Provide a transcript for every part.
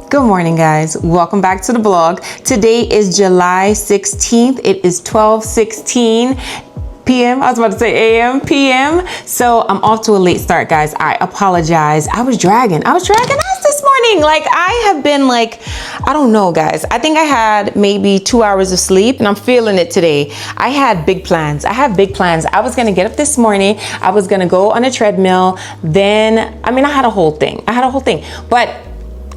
Good morning, guys. Welcome back to the blog. Today is July 16th. It is 12:16 p.m. I was about to say a.m. p.m. So I'm off to a late start, guys. I apologize. I was dragging ass this morning. Like I have been I don't know, guys. I think I had maybe 2 hours of sleep and I'm feeling it today. I had big plans. I was going to get up this morning. I was going to go on a treadmill. Then, I had a whole thing. But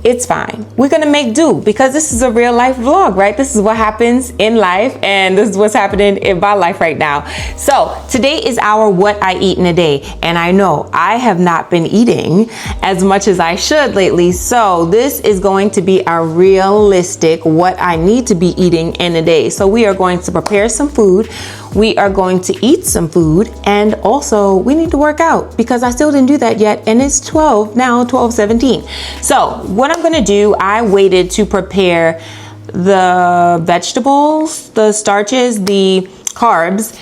it's fine. We're gonna make do because this is a real life vlog, right? This is what happens in life and this is what's happening in my life right now. So today is our what I eat in a day. And I know I have not been eating as much as I should lately. So this is going to be our realistic what I need to be eating in a day. So we are going to prepare some food. We are going to eat some food, and also we need to work out because I still didn't do that yet, and it's 12:17. So what I'm gonna do, I waited to prepare the vegetables, the starches, the carbs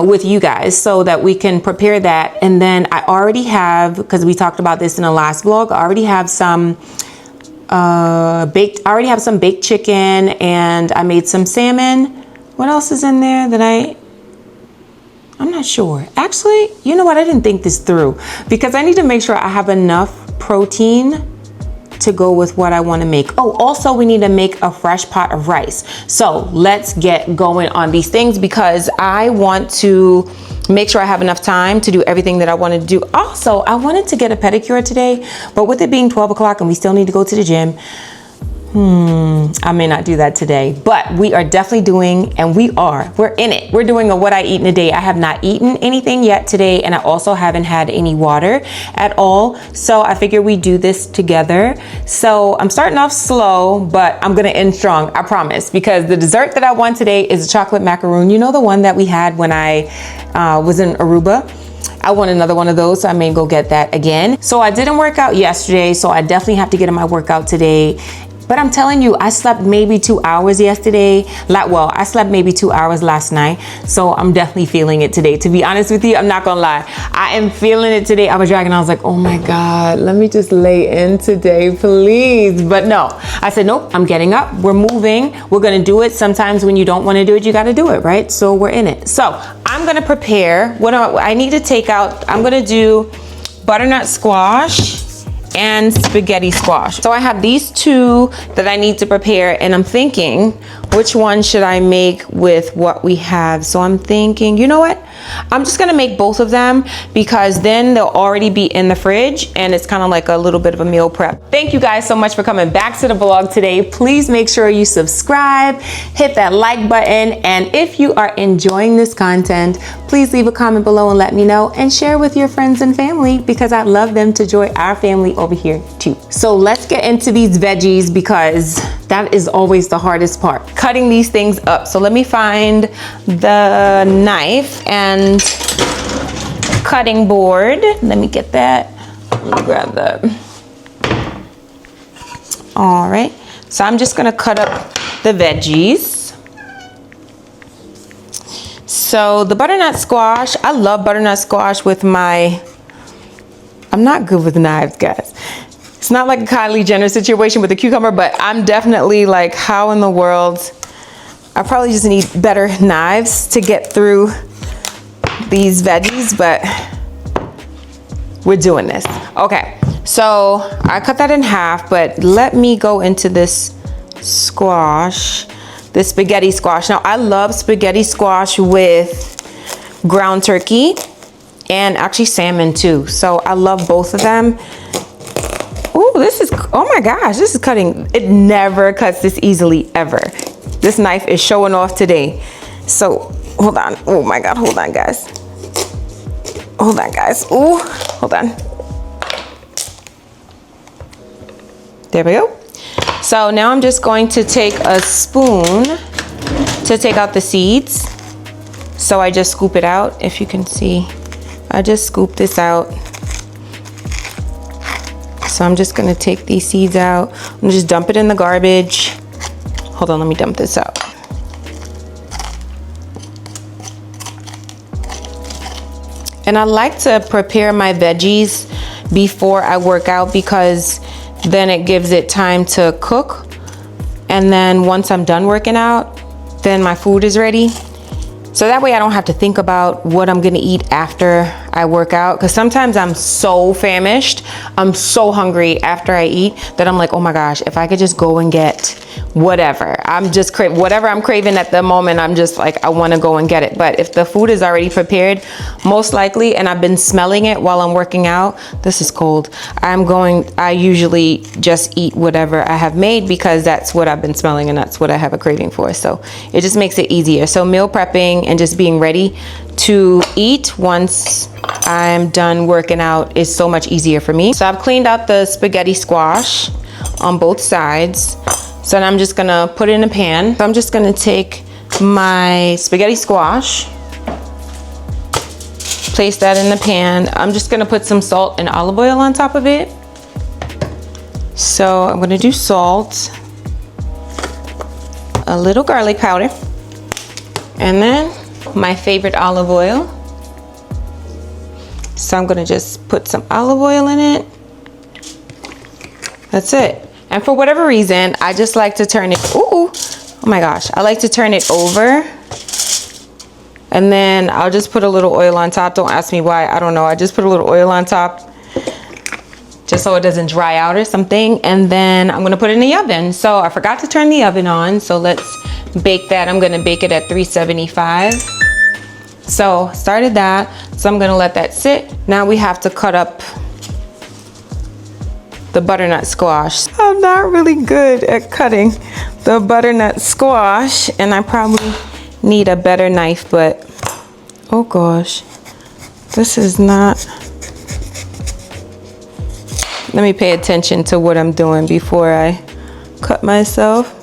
with you guys so that we can prepare that. And then I already have, because we talked about this in the last vlog, I already have some baked chicken, and I made some salmon. What else is in there that I'm not sure. Actually, you know what? I didn't think this through because I need to make sure I have enough protein to go with what I want to make. Oh, also we need to make a fresh pot of rice. So let's get going on these things because I want to make sure I have enough time to do everything that I wanted to do. Also, I wanted to get a pedicure today, but with it being 12 o'clock and we still need to go to the gym, I may not do that today, but we are definitely we're in it. We're doing a what I eat in a day. I have not eaten anything yet today, and I also haven't had any water at all. So I figure we do this together. So I'm starting off slow, but I'm gonna end strong, I promise, because the dessert that I want today is a chocolate macaroon. You know, the one that we had when I was in Aruba? I want another one of those, so I may go get that again. So I didn't work out yesterday, so I definitely have to get in my workout today. But I'm telling you, I slept maybe 2 hours yesterday. I slept maybe 2 hours last night. So I'm definitely feeling it today. To be honest with you, I'm not gonna lie. I am feeling it today. I was dragging, I was like, oh my God, let me just lay in today, please. But no, I said, nope, I'm getting up. We're moving. We're gonna do it. Sometimes when you don't wanna do it, you gotta do it, right? So we're in it. So I'm gonna prepare what I need to take out. I'm gonna do butternut squash and spaghetti squash. So I have these two that I need to prepare, and I'm thinking, which one should I make with what we have? So I'm thinking, you know what? I'm just gonna make both of them because then they'll already be in the fridge and it's kind of like a little bit of a meal prep. Thank you guys so much for coming back to the vlog today. Please make sure you subscribe, hit that like button, and if you are enjoying this content, please leave a comment below and let me know, and share with your friends and family because I'd love them to join our family over here too. So let's get into these veggies because that is always the hardest part, cutting these things up. So let me find the knife and cutting board. Let me get that. Let me grab that. All right. So I'm just gonna cut up the veggies. So the butternut squash, I love butternut squash with I'm not good with knives, guys. It's not like a Kylie Jenner situation with the cucumber, but I'm definitely like, how in the world? I probably just need better knives to get through these veggies, but we're doing this. Okay, so I cut that in half, but let me go into this squash, this spaghetti squash. Now I love spaghetti squash with ground turkey and actually salmon too. So I love both of them. Ooh, oh my gosh, this is cutting. It never cuts this easily ever. This knife is showing off today. So hold on. Oh my God, hold on guys. Hold on guys. Ooh, hold on. There we go. So now I'm just going to take a spoon to take out the seeds. So I just scoop it out. If you can see, I just scoop this out. So I'm just gonna take these seeds out. I'm gonna just dump it in the garbage. Hold on, let me dump this out. And I like to prepare my veggies before I work out because then it gives it time to cook. And then once I'm done working out, then my food is ready. So that way I don't have to think about what I'm gonna eat after I work out. Because sometimes I'm so famished, I'm so hungry after I eat that I'm like, oh my gosh, if I could just go and get whatever. I'm just whatever I'm craving at the moment, I'm just like, I wanna go and get it. But if the food is already prepared, most likely, and I've been smelling it while I'm working out, this is cold. I usually just eat whatever I have made because that's what I've been smelling and that's what I have a craving for. So it just makes it easier. So meal prepping and just being ready to eat once I'm done working out is so much easier for me. So I've cleaned out the spaghetti squash on both sides. So now I'm just gonna put it in a pan. So I'm just gonna take my spaghetti squash, place that in the pan. I'm just gonna put some salt and olive oil on top of it. So I'm gonna do salt, a little garlic powder, and then my favorite olive oil. So I'm gonna just put some olive oil in it. That's it. And for whatever reason, I just like to turn it, oh my gosh. I like to turn it over. And then I'll just put a little oil on top. Don't ask me why, I don't know. I just put a little oil on top just so it doesn't dry out or something. And then I'm gonna put it in the oven. So I forgot to turn the oven on. So let's bake that. I'm gonna bake it at 375. So started that. So I'm gonna let that sit. Now we have to cut up the butternut squash. I'm not really good at cutting the butternut squash and I probably need a better knife, but oh gosh, this is not. Let me pay attention to what I'm doing before I cut myself.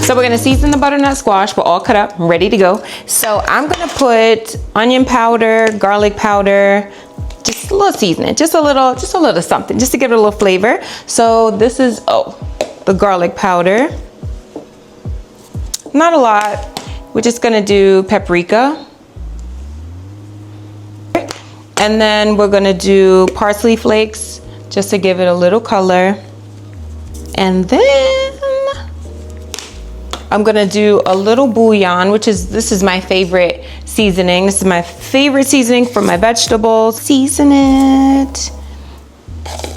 So we're gonna season the butternut squash. We're all cut up, ready to go. So I'm gonna put onion powder, garlic powder, just a little seasoning, just a little something, just to give it a little flavor. So this is, the garlic powder. Not a lot. We're just gonna do paprika. And then we're gonna do parsley flakes, just to give it a little color. And then I'm gonna do a little bouillon, this is my favorite seasoning. This is my favorite seasoning for my vegetables. Season it.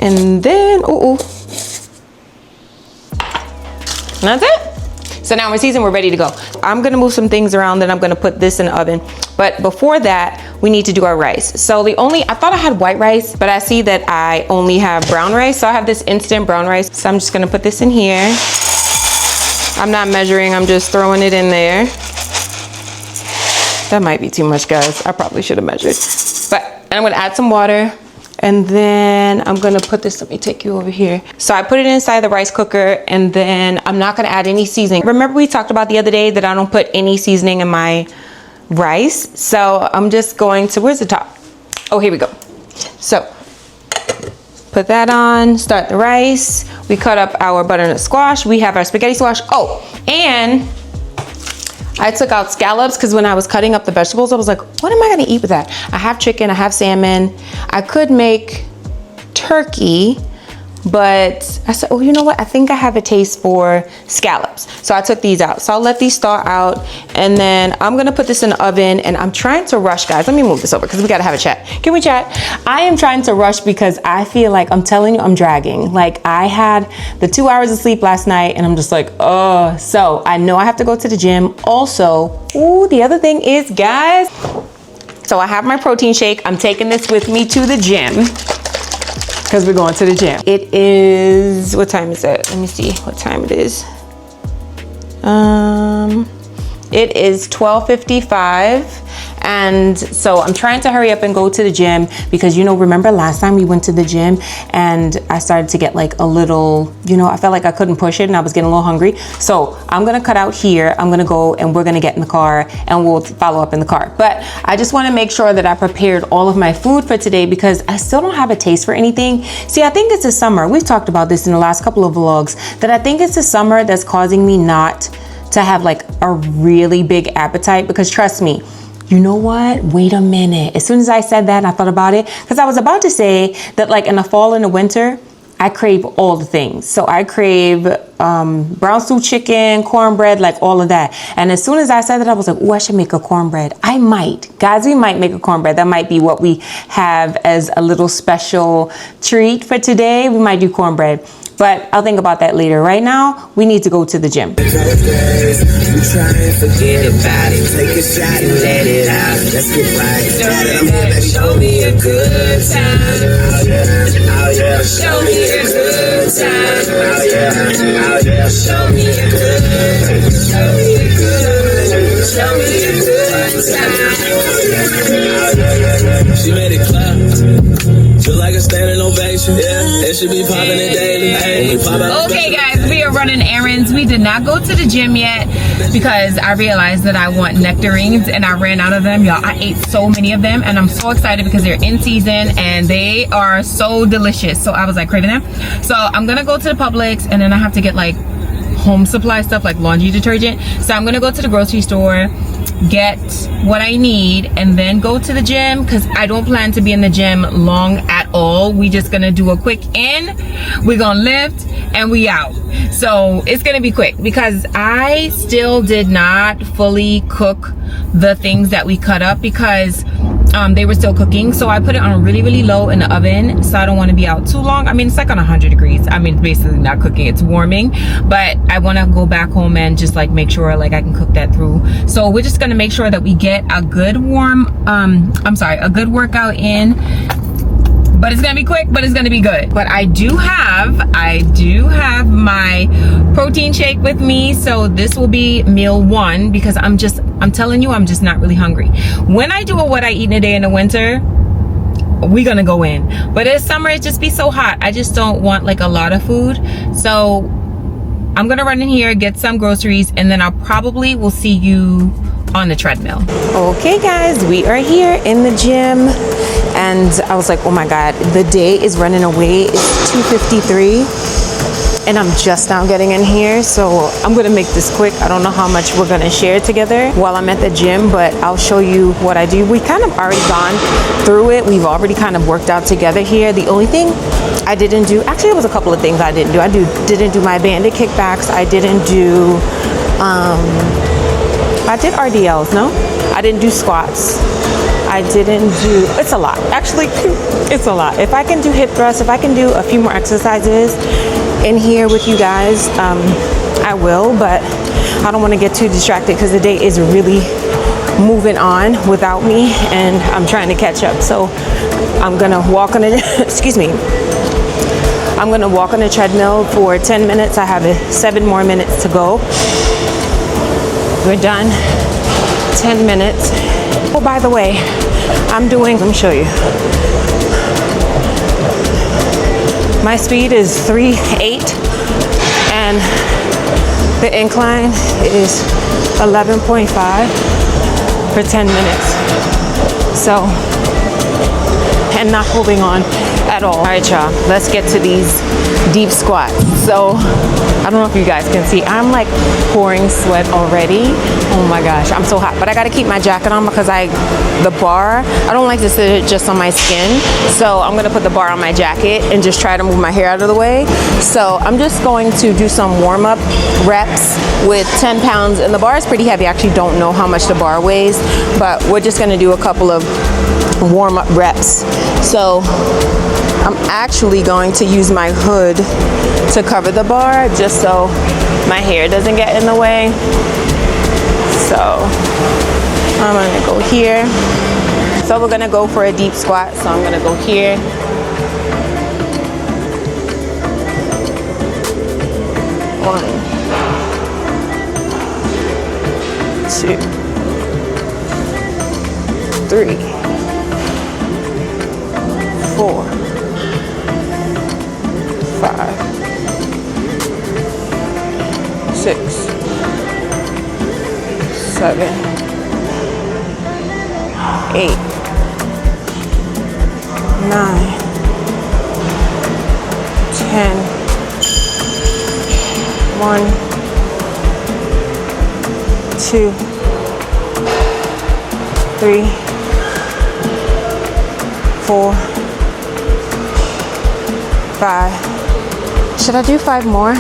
And then, that's it. So now we're seasoned, we're ready to go. I'm gonna move some things around, then I'm gonna put this in the oven. But before that, we need to do our rice. So I thought I had white rice, but I see that I only have brown rice. So I have this instant brown rice. So I'm just gonna put this in here. I'm not measuring, I'm just throwing it in there. That might be too much, guys. I probably should have measured. And I'm gonna add some water. And then I'm gonna put this, let me take you over here. So I put it inside the rice cooker and then I'm not gonna add any seasoning. Remember we talked about the other day that I don't put any seasoning in my rice. So I'm just going to, where's the top? Oh, here we go. So put that on, start the rice. We cut up our butternut squash. We have our spaghetti squash. Oh, and I took out scallops because when I was cutting up the vegetables, I was like, what am I gonna eat with that? I have chicken, I have salmon. I could make turkey, but I said, oh, you know what? I think I have a taste for scallops. So I took these out. So I'll let these thaw out and then I'm gonna put this in the oven and I'm trying to rush, guys. Let me move this over because we gotta have a chat. Can we chat? I am trying to rush because I feel like, I'm telling you, I'm dragging. Like I had the 2 hours of sleep last night and I'm just like, oh. So I know I have to go to the gym. Also, the other thing is, guys, so I have my protein shake. I'm taking this with me to the gym, because we're going to the gym. It is, what time is it? Let me see what time it is. It is 12:55 And so I'm trying to hurry up and go to the gym because, you know, remember last time we went to the gym and I started to get like a little, you know, I felt like I couldn't push it and I was getting a little hungry. So I'm gonna cut out here. I'm gonna go and we're gonna get in the car and we'll follow up in the car. But I just wanna make sure that I prepared all of my food for today because I still don't have a taste for anything. See, I think it's the summer. We've talked about this in the last couple of vlogs, that I think it's the summer that's causing me not to have like a really big appetite, because trust me, you know what? Wait a minute. As soon as I said that, I thought about it, because I was about to say that like in the fall and the winter, I crave all the things. So I crave brown stew chicken, cornbread, like all of that. And as soon as I said that, I was like, oh, I should make a cornbread. I might. Guys, we might make a cornbread. That might be what we have as a little special treat for today. We might do cornbread. But I'll think about that later. Right now, we need to go to the gym. We try and forget about it. Take a shot and let it out. Let's get right. Show me a good time. Oh yeah. Show me a good time. Oh yeah. Show me a good. Show me a good. Show me a good time. She made it clap. Feel like a standing ovation. Yeah, it should be popping it daily. Okay guys, we are running errands. We did not go to the gym yet because I realized that I want nectarines and I ran out of them. Y'all, I ate so many of them and I'm so excited because they're in season and they are so delicious. So I was like craving them. So I'm gonna go to the Publix and then I have to get like home supply stuff like laundry detergent. So I'm gonna go to the grocery store, get what I need, and then go to the gym because I don't plan to be in the gym long at all. We just gonna do a quick in, we're gonna lift, and we out. So it's gonna be quick because I still did not fully cook the things that we cut up because they were still cooking. So I put it on really, really low in the oven. So I don't want to be out too long. I mean, it's like on 100 degrees. I mean, basically not cooking, it's warming, but I want to go back home and just like make sure like I can cook that through. So we're just going to make sure that we get a good a good workout in. But it's gonna be quick, but it's gonna be good. But I do have my protein shake with me. So this will be meal 1 because I'm telling you, I'm just not really hungry. When I do a what I eat in a day in the winter, we're gonna go in. But this summer, it just be so hot. I just don't want like a lot of food. So I'm gonna run in here, get some groceries, and then I probably will see you on the treadmill. Okay guys, we are here in the gym and I was like, oh my God, the day is running away. It's 2:53 and I'm just now getting in here. So I'm gonna make this quick. I don't know how much we're gonna share together while I'm at the gym, but I'll show you what I do. We kind of already gone through it. We've already kind of worked out together here. The only thing I didn't do, actually it was a couple of things I didn't do. I didn't do my banded kickbacks. I didn't do, I did RDLs, no? I didn't do squats. I didn't do, it's a lot. Actually, it's a lot. If I can do hip thrusts, if I can do a few more exercises in here with you guys, I will, but I don't want to get too distracted because the day is really moving on without me and I'm trying to catch up. So I'm gonna walk on it, excuse me. I'm gonna walk on the treadmill for 10 minutes. I have 7 more minutes to go. We're done. 10 minutes. Oh, by the way, let me show you. My speed is 3.8 and the incline is 11.5 for 10 minutes. So, and not holding on at all. All right, y'all, let's get to these deep squats. So I don't know if you guys can see, I'm like pouring sweat already. Oh my gosh, I'm so hot, but I gotta keep my jacket on because the bar, I don't like to sit just on my skin. So I'm gonna put the bar on my jacket and just try to move my hair out of the way. So I'm just going to do some warm-up reps with 10 pounds, and the bar is pretty heavy. I actually don't know how much the bar weighs, but we're just gonna do a couple of warm-up reps. So I'm actually going to use my hood to cover the bar just so my hair doesn't get in the way. So I'm gonna go here. So we're gonna go for a deep squat. So I'm gonna go here. One, 2, 3, 4, 5, 6, 7, 8, 9, 10, 1, 2, 3, 4, 5. Should I do 5 more?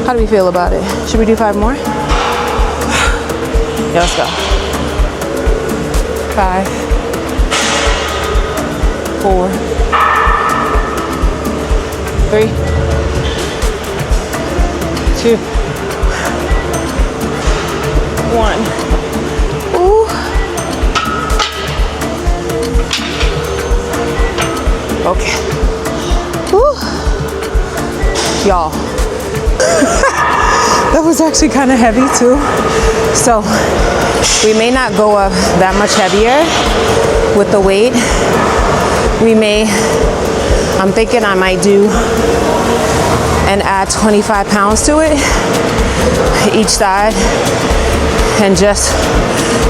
How do we feel about it? Should we do 5 more? Yeah, let's go. 5, 4, 3, 2, 1. Ooh. Okay. Ooh. Y'all. That was actually kind of heavy too. So we may not go up that much heavier with the weight. We may, I'm thinking I might do and add 25 pounds to it each side and just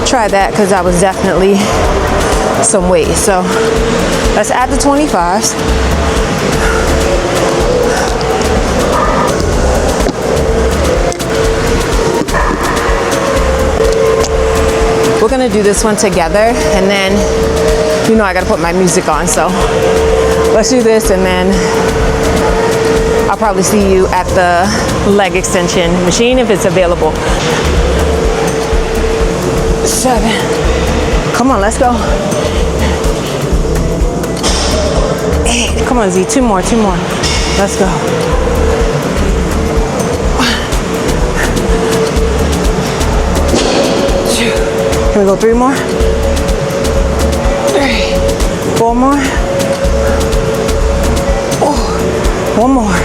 try that because that was definitely some weight. So let's add the 25s. We're gonna do this one together and then, you know, I gotta put my music on, so let's do this and then I'll probably see you at the leg extension machine if it's available. 7. Come on, let's go. 8. Come on, Z. 2 more, 2 more. Let's go. 2. Can we go 3 more? 3. 4 more. Oh, 1 more.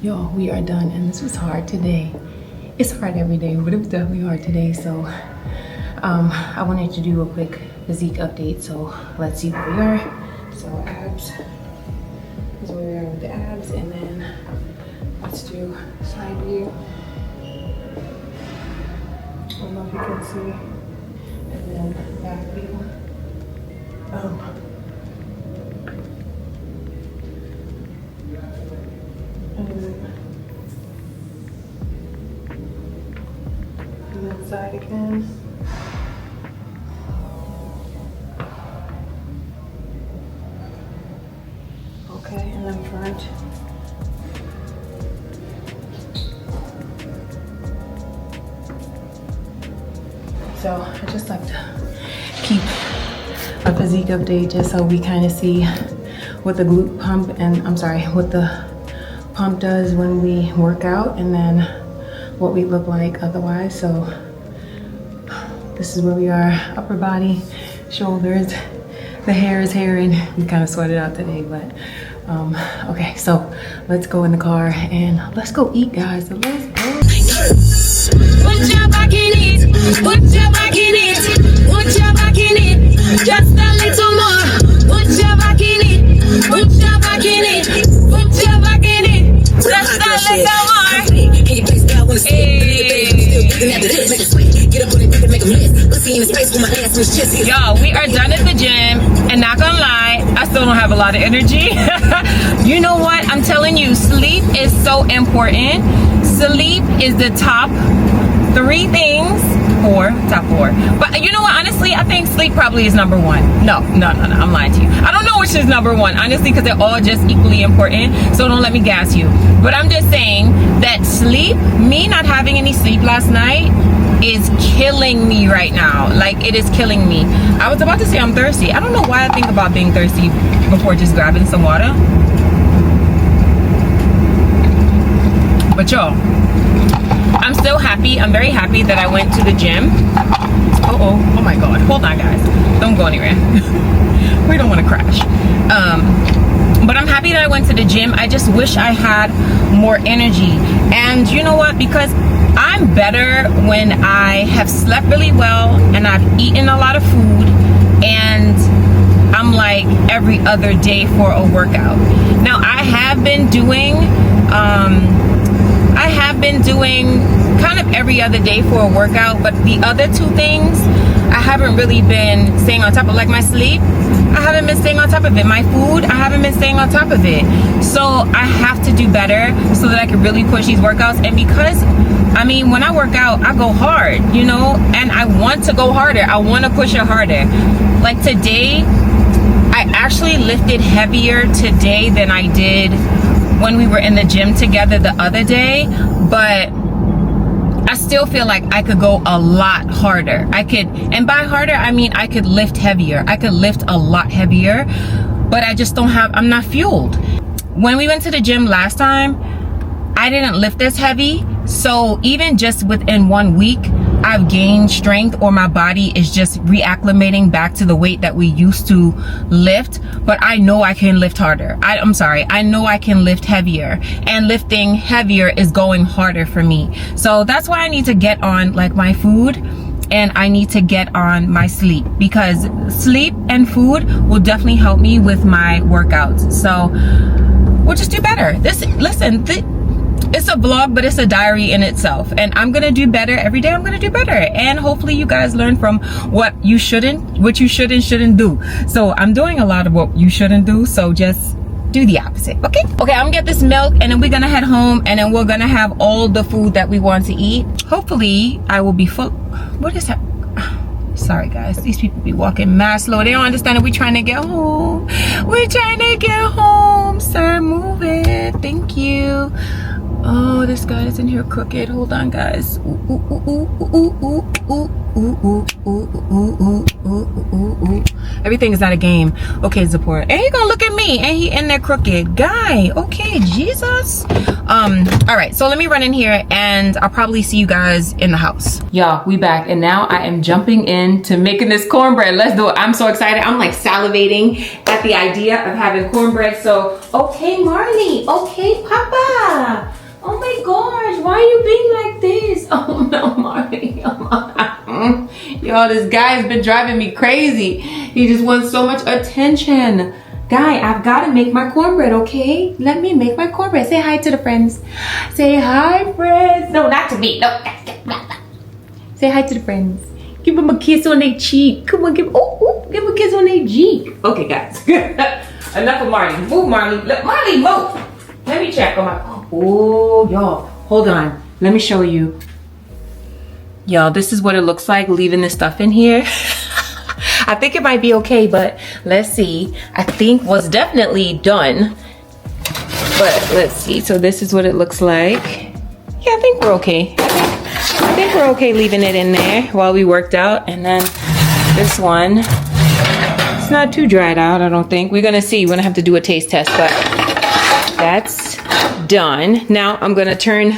Y'all, we are done, and this was hard today. It's hard every day, but it was definitely hard today. So I wanted to do a quick physique update. So let's see where we are. So abs, this is where we are with the abs, and then let's do side view. I don't know if you can see, and then back view. And then side again. Okay, and then front. So I just like to keep a physique update just so we kind of see what the glute pump and what the pump does when we work out, and then what we look like otherwise. So this is where we are: upper body, shoulders. The hair is hairing. We kind of sweated out today, but okay. So let's go in the car and let's go eat, guys. So let's go. Put your back in it, put your back in it, put your back in it, just a little more. Put your back in it, put your back in it, put your back in it, just a little more. Can you please stop when it's get up on it, make a mess. Let's see in the space with my ass was just here. Y'all, we are done at the gym, and not gonna lie, I still don't have a lot of energy. You know what? I'm telling you, sleep is so important. Sleep is the top top four. But you know what? Honestly, I think sleep probably is number one. No, I'm lying to you. I don't know which is number one, honestly, because they're all just equally important. So don't let me gas you. But I'm just saying that sleep, me not having any sleep last night, is killing me right now. Like, it is killing me. I was about to say I'm thirsty. I don't know why I think about being thirsty before just grabbing some water. But y'all, I'm still happy. I'm very happy that I went to the gym. Oh my God. Hold on, guys. Don't go anywhere. We don't want to crash. But I'm happy that I went to the gym. I just wish I had more energy. And you know what? Because I'm better when I have slept really well and I've eaten a lot of food, and I'm like every other day for a workout. Now, I have been doing kind of every other day for a workout, but the other two things I haven't really been staying on top of. Like my sleep, I haven't been staying on top of it. My food, I haven't been staying on top of it. So I have to do better so that I can really push these workouts. And because, I mean, when I work out, I go hard, you know, and I want to go harder. I want to push it harder. Like today, I actually lifted heavier today than I did when we were in the gym together the other day, but I still feel like I could go a lot harder. I could, and by harder, I mean I could lift heavier. I could lift a lot heavier, but I just don't have, I'm not fueled. When we went to the gym last time, I didn't lift as heavy. So even just within 1 week, I've gained strength, or my body is just reacclimating back to the weight that we used to lift. But I know I can lift harder. I know I can lift heavier, and lifting heavier is going harder for me. So that's why I need to get on like my food, and I need to get on my sleep, because sleep and food will definitely help me with my workouts. So we'll just do better. It's a vlog, but it's a diary in itself, and I'm gonna do better every day. I'm gonna do better, and hopefully you guys learn from what you should and shouldn't do. So I'm doing a lot of what you shouldn't do, so just do the opposite. Okay, I'm gonna get this milk, and then we're gonna head home, and then we're gonna have all the food that we want to eat. Hopefully I will be full. What is that? Sorry guys, these people be walking mad slow. They don't understand that we're trying to get home. We're trying to get home. Sir, move it. Thank you. Oh, this guy is in here crooked. Hold on, guys. Everything is not a game. Okay, Zipporah. And he gonna look at me, and he in there crooked. Guy, okay, Jesus. All right, so let me run in here and I'll probably see you guys in the house. Y'all, we back, and now I am jumping into making this cornbread. Let's do it. I'm so excited. I'm like salivating at the idea of having cornbread. So, okay, Marley. Okay, Papa. Oh my gosh, why are you being like this? Oh no, Marley. Y'all, this guy's been driving me crazy. He just wants so much attention. Guy, I've got to make my cornbread, okay? Let me make my cornbread. Say hi to the friends. Say hi, friends. No, not to me. No. Say hi to the friends. Give them a kiss on their cheek. Come on, give him a kiss on their cheek. Okay, guys. Enough of Marley. Move, Marley. Look, Marley, move. Let me check on my... Oh, y'all. Hold on. Let me show you. Y'all, this is what it looks like leaving this stuff in here. I think it might be okay, but let's see. I think was definitely done, but let's see. So this is what it looks like. Yeah, I think we're okay. I think we're okay leaving it in there while we worked out. And then this one, it's not too dried out, I don't think. We're gonna see. We're gonna have to do a taste test, but that's done. Now I'm gonna turn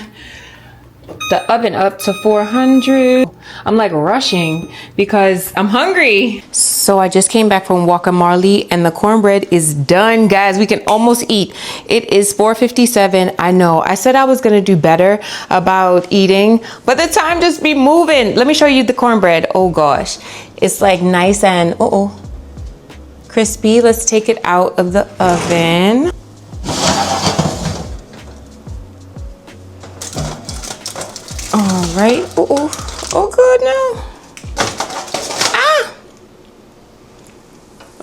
the oven up to 400. I'm like rushing because I'm hungry. So I just came back from walking Marley and the cornbread is done, guys. We can almost eat. It is 4:57. I know I said I was gonna do better about eating, but the time just be moving. Let me show you the cornbread. Oh gosh, it's like nice and crispy. Let's take it out of the oven. All right. Oh, good now. Ah.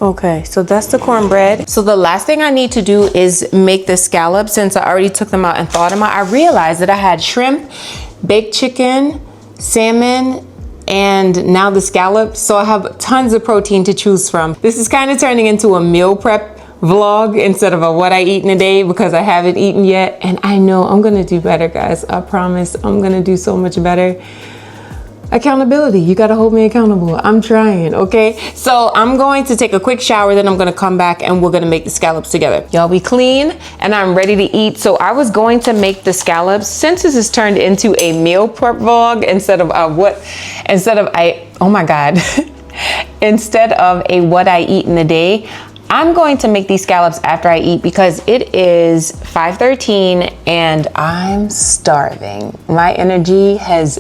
Okay, so that's the cornbread. So the last thing I need to do is make the scallops. Since I already took them out and thawed them out, I realized that I had shrimp, baked chicken, salmon, and now the scallops. So I have tons of protein to choose from. This is kind of turning into a meal prep vlog instead of a what I eat in a day because I haven't eaten yet, and I know I'm gonna do better, guys. I promise I'm gonna do so much better. Accountability, you gotta hold me accountable. I'm trying, okay? So I'm going to take a quick shower, then I'm gonna come back and we're gonna make the scallops together. Y'all, be clean and I'm ready to eat. So I was going to make the scallops, since this has turned into a meal prep vlog instead of a what I eat in a day, I'm going to make these scallops after I eat because it is 5:13 and I'm starving. My energy has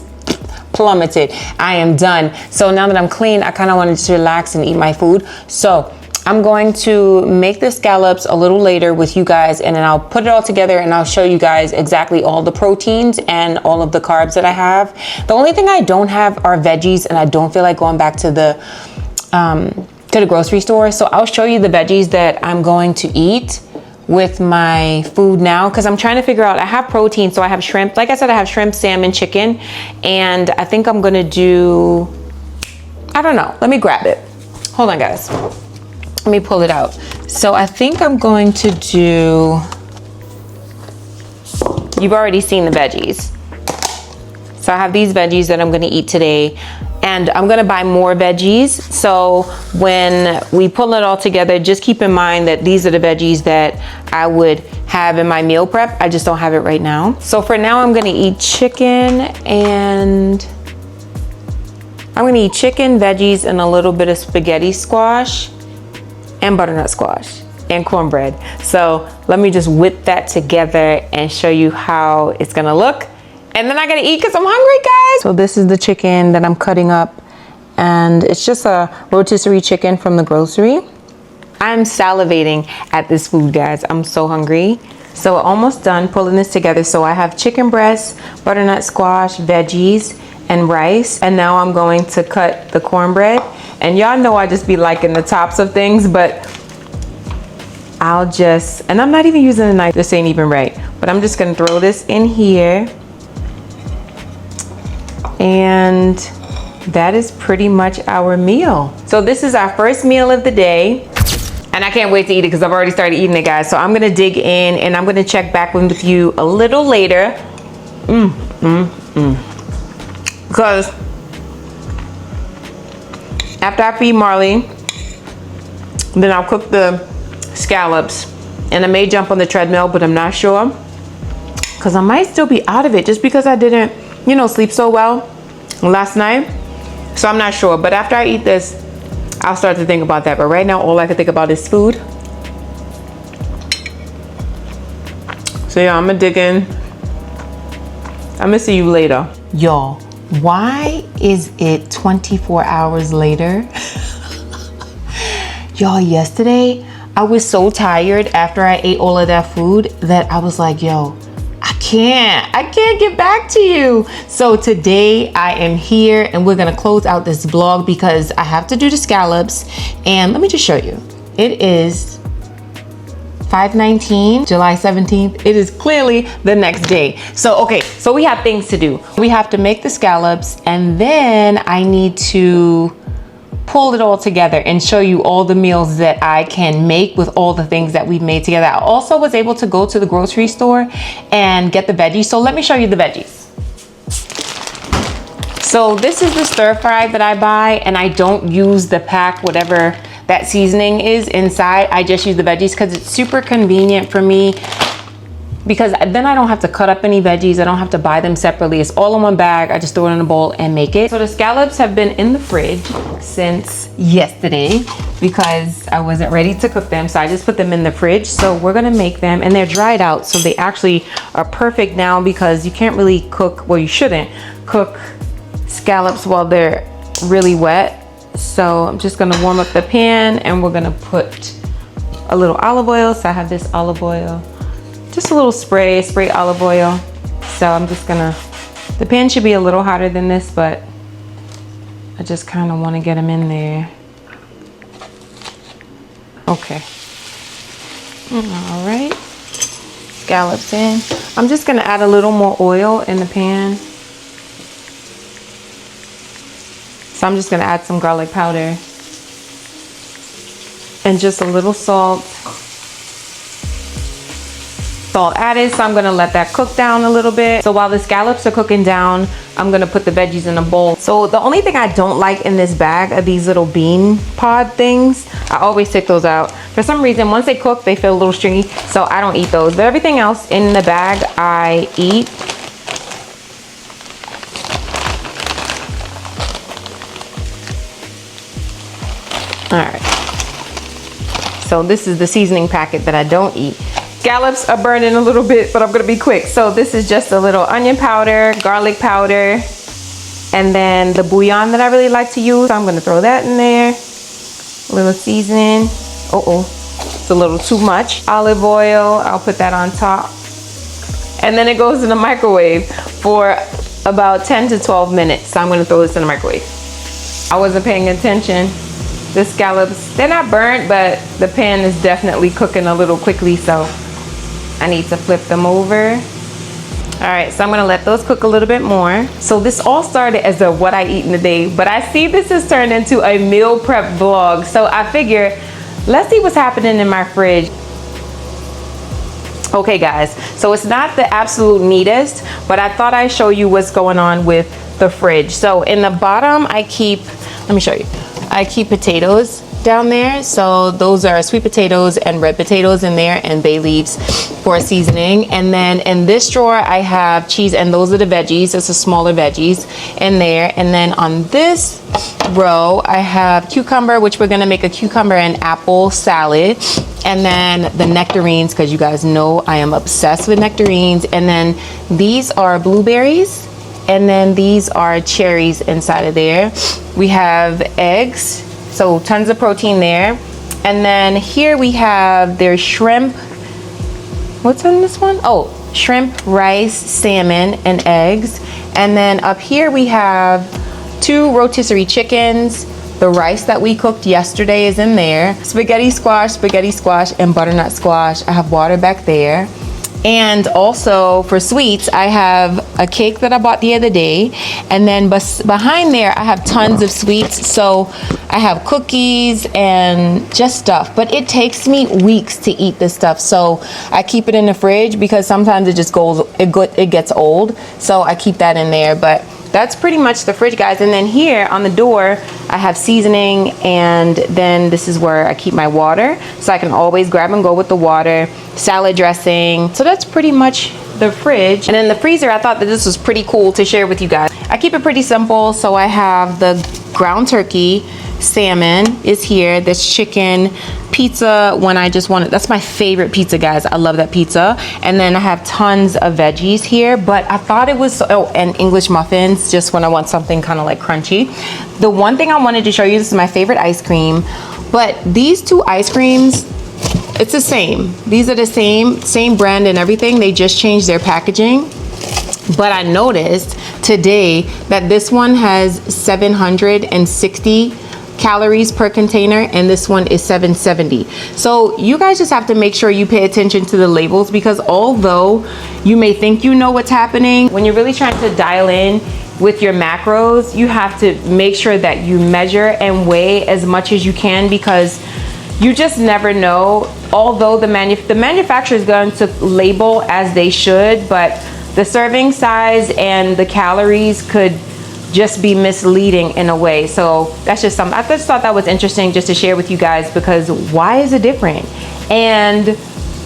plummeted. I am done. So now that I'm clean, I kind of wanted to relax and eat my food. So I'm going to make the scallops a little later with you guys, and then I'll put it all together and I'll show you guys exactly all the proteins and all of the carbs that I have. The only thing I don't have are veggies, and I don't feel like going back to the grocery store. So I'll show you the veggies that I'm going to eat with my food now, because I'm trying to figure out, I have protein. So I have shrimp, like I said, I have shrimp, salmon, chicken, and I think I'm gonna do, I don't know, let me grab it. Hold on, guys. Let me pull it out. So I think I'm going to do, you've already seen the veggies. So I have these veggies that I'm gonna eat today, and I'm gonna buy more veggies. So when we pull it all together, just keep in mind that these are the veggies that I would have in my meal prep. I just don't have it right now. So for now, I'm gonna eat chicken, and I'm gonna eat chicken, veggies, and a little bit of spaghetti squash and butternut squash and cornbread. So let me just whip that together and show you how it's gonna look. And then I gotta eat because I'm hungry, guys. So this is the chicken that I'm cutting up, and it's just a rotisserie chicken from the grocery. I'm salivating at this food, guys. I'm so hungry. So almost done pulling this together. So I have chicken breast, butternut squash, veggies, and rice. And now I'm going to cut the cornbread. And y'all know I just be liking the tops of things, but and I'm not even using a knife. This ain't even right. But I'm just gonna throw this in here. And that is pretty much our meal. So this is our first meal of the day, and I can't wait to eat it because I've already started eating it, guys. So I'm gonna dig in and I'm gonna check back with you a little later. Because after I feed Marley, then I'll cook the scallops, and I may jump on the treadmill, but I'm not sure. because I might still be out of it just because I didn't, sleep so well last night. So I'm not sure, but after I eat this, I'll start to think about that. But right now, all I can think about is food. So yeah, I'm gonna dig in. I'm gonna see you later. Y'all, why is it 24 hours later? Y'all, yesterday, I was so tired after I ate all of that food that I was like, yo, I can't get back to you. So today I am here and we're gonna close out this vlog because I have to do the scallops. And let me just show you. It is 5/19, July 17th. It is clearly the next day. So, okay, so we have things to do. We have to make the scallops and then I need to pull it all together and show you all the meals that I can make with all the things that we've made together. I also was able to go to the grocery store and get the veggies. So let me show you the veggies. So this is the stir fry that I buy and I don't use the pack, whatever that seasoning is inside. I just use the veggies because it's super convenient for me, because then I don't have to cut up any veggies. I don't have to buy them separately. It's all in one bag. I just throw it in a bowl and make it. So the scallops have been in the fridge since yesterday because I wasn't ready to cook them. So I just put them in the fridge. So we're gonna make them and they're dried out. So they actually are perfect now because you can't really cook, well, you shouldn't cook scallops while they're really wet. So I'm just gonna warm up the pan and we're gonna put a little olive oil. So I have this olive oil. Just a little spray olive oil. So I'm just gonna, the pan should be a little hotter than this, but I just kind of want to get them in there. Okay. All right. Scallops in. I'm just gonna add a little more oil in the pan. So I'm just gonna add some garlic powder and just a little salt. Salt added, so I'm gonna let that cook down a little bit. So while the scallops are cooking down, I'm gonna put the veggies in a bowl. So the only thing I don't like in this bag are these little bean pod things. I always take those out. For some reason, once they cook, they feel a little stringy, so I don't eat those. But everything else in the bag, I eat. All right. So this is the seasoning packet that I don't eat. Scallops are burning a little bit, but I'm gonna be quick. So this is just a little onion powder, garlic powder, and then the bouillon that I really like to use. So I'm gonna throw that in there. A little seasoning. It's a little too much. Olive oil, I'll put that on top. And then it goes in the microwave for about 10 to 12 minutes. So I'm gonna throw this in the microwave. I wasn't paying attention. The scallops, they're not burnt, but the pan is definitely cooking a little quickly, so I need to flip them over. All right, so I'm gonna let those cook a little bit more. So this all started as a what I eat in a day, but I see this has turned into a meal prep vlog. So I figure, let's see what's happening in my fridge. Okay guys, so it's not the absolute neatest, but I thought I'd show you what's going on with the fridge. So in the bottom, I keep, let me show you. I keep potatoes down there. So those are sweet potatoes and red potatoes in there and bay leaves for seasoning. And then in this drawer, I have cheese, and those are the veggies. It's the smaller veggies in there. And then on this row, I have cucumber, which we're gonna make a cucumber and apple salad. And then the nectarines, because you guys know I am obsessed with nectarines. And then these are blueberries. And then these are cherries inside of there. We have eggs, so tons of protein there. And then here we have their shrimp. What's on this one? Oh, shrimp, rice, salmon, and eggs. And then up here we have 2 rotisserie chickens. The rice that we cooked yesterday is in there. Spaghetti squash, and butternut squash. I have water back there. And also for sweets, I have a cake that I bought the other day. And then behind there, I have tons of sweets. So I have cookies and just stuff. But it takes me weeks to eat this stuff. So I keep it in the fridge because sometimes it just goes, it gets old. So I keep that in there. But that's pretty much the fridge, guys. And then here on the door, I have seasoning, and then this is where I keep my water, so I can always grab and go with the water, salad dressing. So that's pretty much the fridge. And in the freezer, I thought that this was pretty cool to share with you guys. I keep it pretty simple, so I have the ground turkey, salmon is here, this chicken, pizza when I just want it. That's my favorite pizza, guys. I love that pizza. And then I have tons of veggies here, but I thought it was, oh, and English muffins, just when I want something kind of like crunchy. The one thing I wanted to show you, this is my favorite ice cream, but these two ice creams, it's the same. These are the same brand and everything. They just changed their packaging. But I noticed today that this one has 760 calories per container, and this one is 770. So you guys just have to make sure you pay attention to the labels, because although you may think you know what's happening, when you're really trying to dial in with your macros, you have to make sure that you measure and weigh as much as you can, because you just never know. Although the manufacturer is going to label as they should, but the serving size and the calories could just be misleading in a way. So that's just something I just thought that was interesting just to share with you guys, because why is it different? And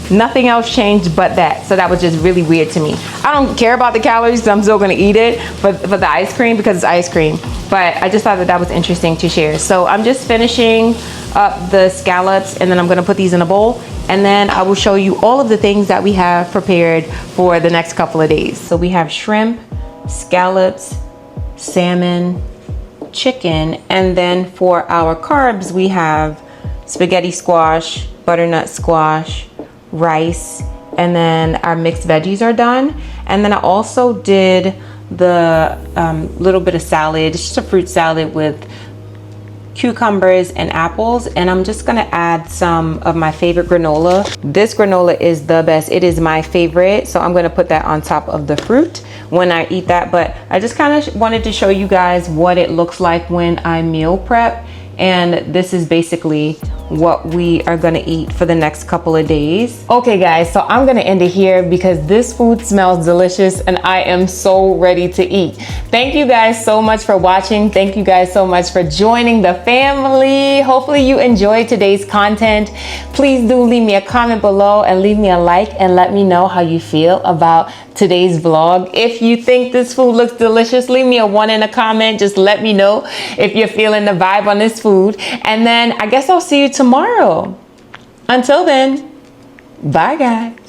nothing else changed but that. So that was just really weird to me. I don't care about the calories, so I'm still gonna eat it, but for the ice cream, because it's ice cream. But I just thought that that was interesting to share. So I'm just finishing up the scallops, and then I'm gonna put these in a bowl, and then I will show you all of the things that we have prepared for the next couple of days. So we have shrimp, scallops, salmon, chicken, and then for our carbs we have spaghetti squash, butternut squash, rice, and then our mixed veggies are done. And then I also did the little bit of salad. It's just a fruit salad with cucumbers and apples, and I'm just gonna add some of my favorite granola. This granola is the best. It is my favorite, so I'm gonna put that on top of the fruit when I eat that. But I just kind of wanted to show you guys what it looks like when I meal prep, and this is basically what we are gonna eat for the next couple of days. Okay guys, so I'm gonna end it here because this food smells delicious and I am so ready to eat. Thank you guys so much for watching. Thank you guys so much for joining the family. Hopefully you enjoyed today's content. Please do leave me a comment below and leave me a like and let me know how you feel about today's vlog. If you think this food looks delicious, leave me a 1 in a comment. Just let me know if you're feeling the vibe on this food. And then I guess I'll see you tomorrow. Until then, bye guys.